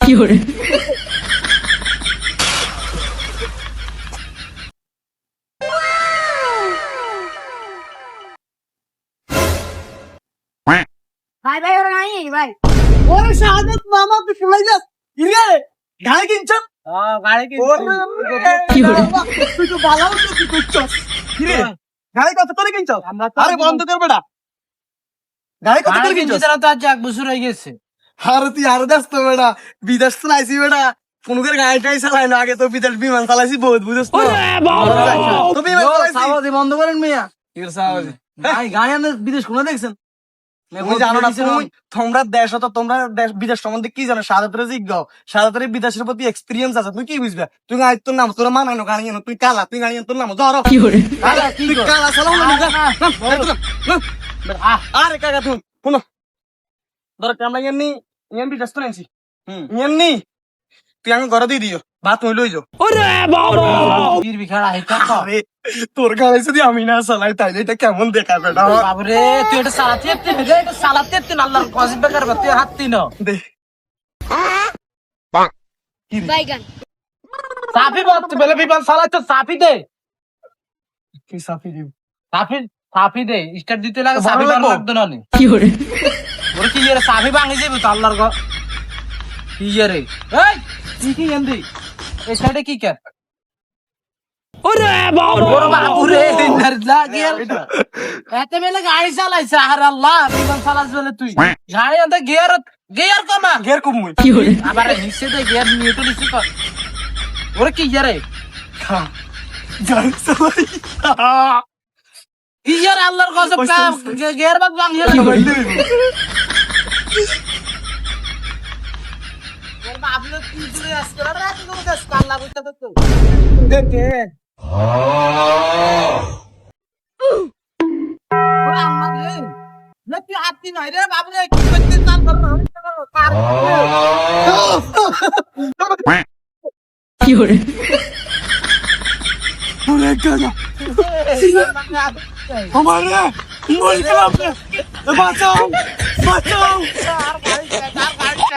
কি করে? ভাই ভাই ওরা নাই ভাই। ওরে শাহাদাত মামা তুই শুলাই যাস ইরে গাড়ি কিনছস গাড়ি কি করে? তুই তো ভালো তুই করছস ইরে গাড়ি কত করে কিনছস আরে বন্ধ কর বেটা গাড়ি কত করে কিনছস তো আজ 1 বছর হয়ে গেছে। আরে তুই আরো যাস তো বেটা বিদেশ তো নাইছি বেটা কোন করে গাড়িটাই চালাই না আগে তো বিদেশ বিমান চালাইছি বহুত বুঝছ তো তো বিমান চালাইছি সাবাদি বন্ধ করেন মিয়া। কি সাবাদি ভাই গাড়ি আনলে বিদেশ কোন দেখছেন? তুমি জানো না তোমরা দেশ তো তোমরা দেশ বিদেশ সম্বন্ধে কি জানো সাদাতের জিজ্ঞাও সাদাতের বিদেশের প্রতি এক্সপিরিয়েন্স আছে তুমি কি বুঝবে তুই গাড়ি তোর নাম তোর মানানো গাড়ি আনো তুই কালা তুই গাড়ি তোর নাম ধরো কি করে? তুই কালা চালাও না আরে কাকা তুমি শুনো ধরো আমরা এমনি এমনি বিদেশ তো নাইছি এমনি তুই আমি ঘরে দিয়ে দিও ভাত হইলো যাও বীর বিখাড়া হেটা আরে তোর গাড়ি যদি আমি না চালাই তাইলে এটা কেমন দেখাবে না বাবরে তুই এটা সালাতে এটা সালাতে আল্লাহর কসম বেকার তুই হাত তিন দে বাইগান সাফি বলতে বলে বিমান সালাতে সাফি দে কি সাফি দিব সাফি দে স্টার্ট দিতে লাগে সাফি ভালো লাগবো। লাগতো না নি কি করে? ওরে কি এর সাফি ভাঙে যাবে তো আল্লাহর কি এরে এই তুই কি এন্দি এই সাইডে কি কর ওরে বাবুরে দিনার লাগিয়ে এত বেলা গাড়ি চালাইছে আর আল্লাহ বিমান চালাস বলে তুই গাড়ি আনতে গিয়ার কমা গের কুম মুই কি করে? আবার নিচে দে গিয়ার নিয়ে তো নিচে কর ওরে কি এরে গাড়ি চালাই কি এর আল্লাহর কসম গিয়ার বাগ ভাঙে কি হইলো বাবুরে তুই তুই আসছে রে তুই কোন কাজ আল্লাহ বুঝতে তো দেখে ওরে আম্মা রে না তুই হাতি নয় রে বাবুরে কি করতে চান কার কি করে? ওরে কাকা আমারে মরে গেলাম রে বাঁচাও বাঁচাও